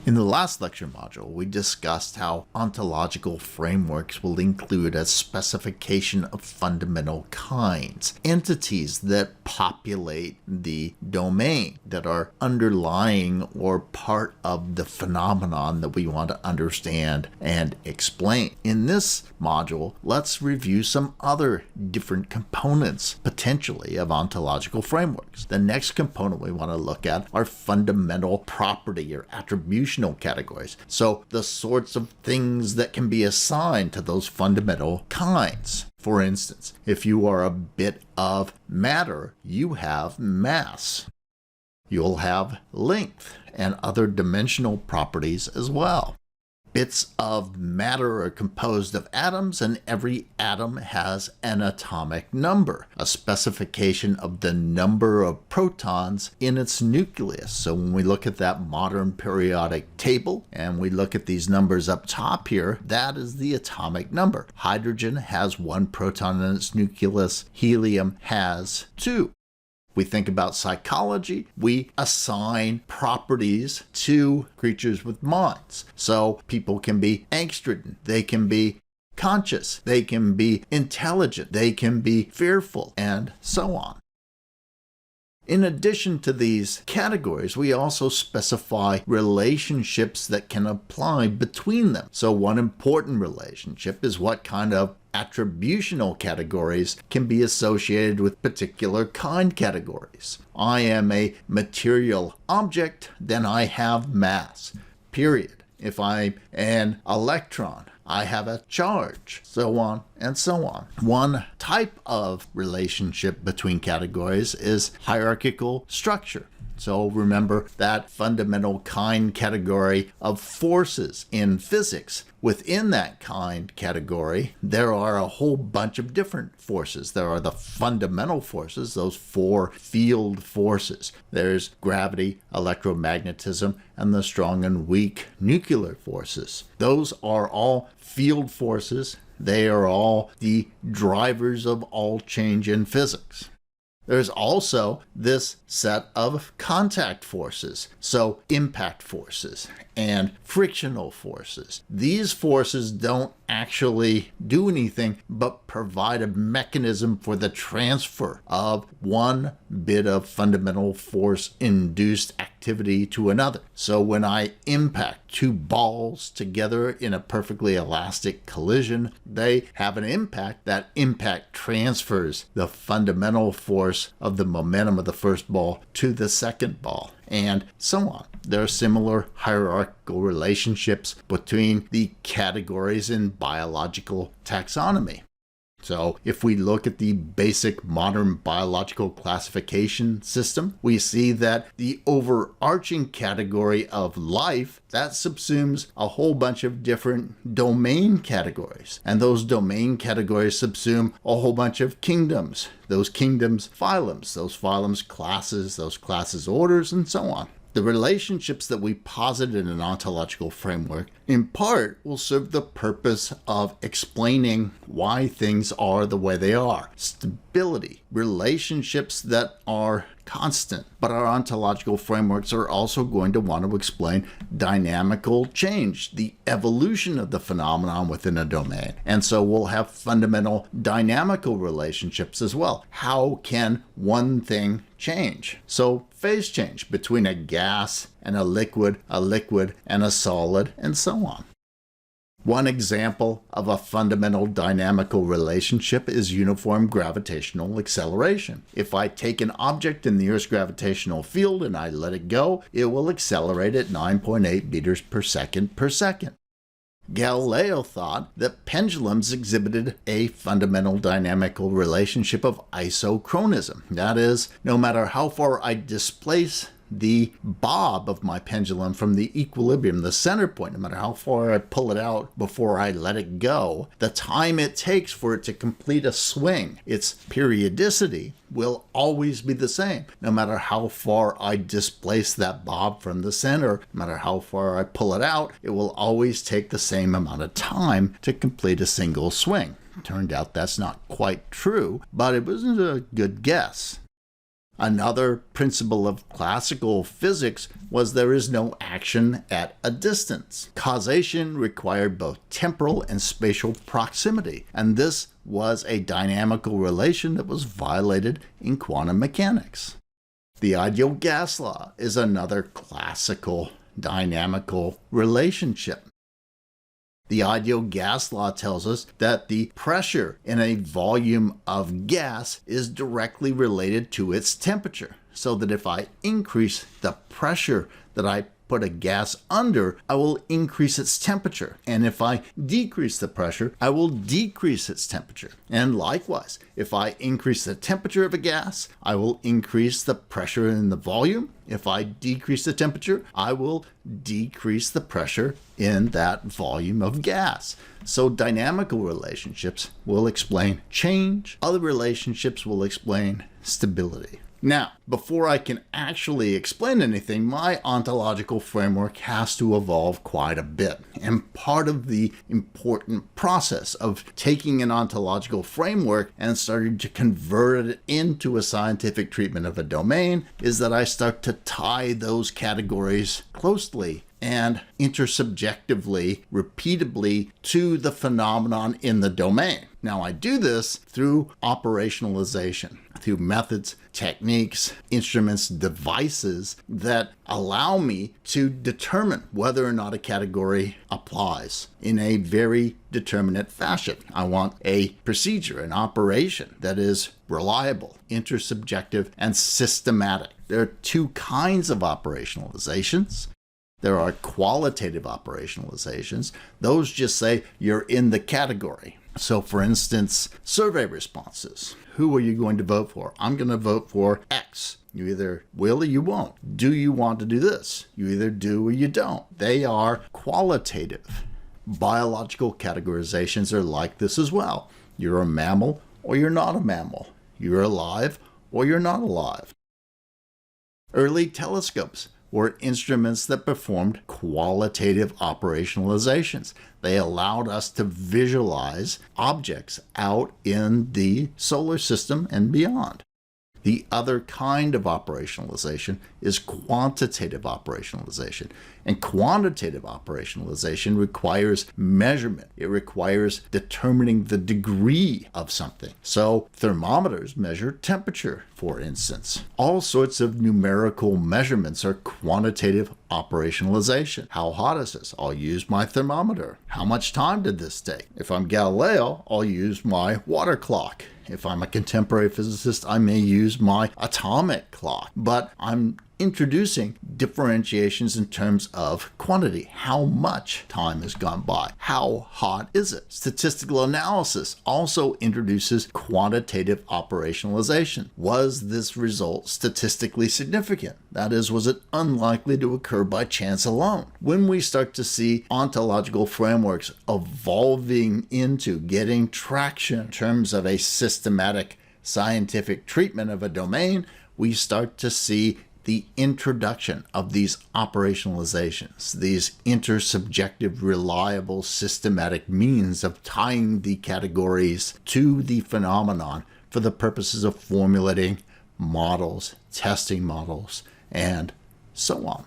In the last lecture module, we discussed how ontological frameworks will include a specification of fundamental kinds, entities that populate the domain, that are underlying or part of the phenomenon that we want to understand and explain. In this module, let's review some other different components, potentially, of ontological frameworks. The next component we want to look at are fundamental property or attribution categories. So the sorts of things that can be assigned to those fundamental kinds. For instance, if you are a bit of matter, you have mass. You'll have length and other dimensional properties as well. Bits of matter are composed of atoms, and every atom has an atomic number, a specification of the number of protons in its nucleus. So when we look at that modern periodic table and we look at these numbers up top here, that is the atomic number. Hydrogen has 1 proton in its nucleus, helium has 2. We think about psychology, we assign properties to creatures with minds. So people can be angst-ridden, they can be conscious, they can be intelligent, they can be fearful, and so on. In addition to these categories, we also specify relationships that can apply between them. So one important relationship is what kind of attributional categories can be associated with particular kind categories. I am a material object, then I have mass, period. If I'm an electron, I have a charge, so on and so on. One type of relationship between categories is hierarchical structure. So remember that fundamental kind category of forces in physics. Within that kind category, there are a whole bunch of different forces. There are the fundamental forces, those 4 field forces. There's gravity, electromagnetism, and the strong and weak nuclear forces. Those are all field forces. They are all the drivers of all change in physics. There's also this set of contact forces, so impact forces and frictional forces. These forces don't actually do anything but provide a mechanism for the transfer of one bit of fundamental force-induced activity to another. So when I impact 2 balls together in a perfectly elastic collision, they have an impact. That impact transfers the fundamental force of the momentum of the first ball to the second ball, and so on. There are similar hierarchical relationships between the categories in biological taxonomy. So if we look at the basic modern biological classification system, we see that the overarching category of life, that subsumes a whole bunch of different domain categories. And those domain categories subsume a whole bunch of kingdoms. Those kingdoms, phylums. Those phylums, classes. Those classes, orders, and so on. The relationships that we posit in an ontological framework, in part, will serve the purpose of explaining why things are the way they are. Stability, relationships that are constant. But our ontological frameworks are also going to want to explain dynamical change, the evolution of the phenomenon within a domain. And so we'll have fundamental dynamical relationships as well. How can one thing change? So phase change between a gas and a liquid and a solid, and so on. One example of a fundamental dynamical relationship is uniform gravitational acceleration. If I take an object in the Earth's gravitational field and I let it go, it will accelerate at 9.8 meters per second per second. Galileo thought that pendulums exhibited a fundamental dynamical relationship of isochronism. That is, no matter how far I displace the bob of my pendulum from the equilibrium, the center point, no matter how far I pull it out before I let it go, the time it takes for it to complete a swing, its periodicity, will always be the same. No matter how far I displace that bob from the center, no matter how far I pull it out, it will always take the same amount of time to complete a single swing. Turned out that's not quite true, but it wasn't a good guess. Another principle of classical physics was there is no action at a distance. Causation required both temporal and spatial proximity, and this was a dynamical relation that was violated in quantum mechanics. The ideal gas law is another classical dynamical relationship. The ideal gas law tells us that the pressure in a volume of gas is directly related to its temperature, so that if I increase the pressure that I put a gas under, I will increase its temperature. And if I decrease the pressure, I will decrease its temperature. And likewise, if I increase the temperature of a gas, I will increase the pressure in the volume. If I decrease the temperature, I will decrease the pressure in that volume of gas. So dynamical relationships will explain change. Other relationships will explain stability. Now, before I can actually explain anything, my ontological framework has to evolve quite a bit. And part of the important process of taking an ontological framework and starting to convert it into a scientific treatment of a domain is that I start to tie those categories closely and intersubjectively, repeatably to the phenomenon in the domain. Now, I do this through operationalization, through methods, techniques, instruments, devices that allow me to determine whether or not a category applies in a very determinate fashion. I want a procedure, an operation that is reliable, intersubjective, and systematic. There are two kinds of operationalizations. There are qualitative operationalizations. Those just say you're in the category. So for instance, survey responses. Who are you going to vote for? I'm going to vote for X. You either will or you won't. Do you want to do this? You either do or you don't. They are qualitative. Biological categorizations are like this as well. You're a mammal or you're not a mammal. You're alive or you're not alive. Early telescopes were instruments that performed qualitative operationalizations. They allowed us to visualize objects out in the solar system and beyond. The other kind of operationalization is quantitative operationalization. And quantitative operationalization requires measurement. It requires determining the degree of something. So thermometers measure temperature, for instance. All sorts of numerical measurements are quantitative operationalization. How hot is this? I'll use my thermometer. How much time did this take? If I'm Galileo, I'll use my water clock. If I'm a contemporary physicist, I may use my atomic clock. But I'm introducing differentiations in terms of quantity. How much time has gone by? How hot is it? Statistical analysis also introduces quantitative operationalization. Was this result statistically significant? That is, was it unlikely to occur by chance alone? When we start to see ontological frameworks evolving into getting traction in terms of a systematic scientific treatment of a domain, we start to see the introduction of these operationalizations, these intersubjective, reliable, systematic means of tying the categories to the phenomenon for the purposes of formulating models, testing models, and so on.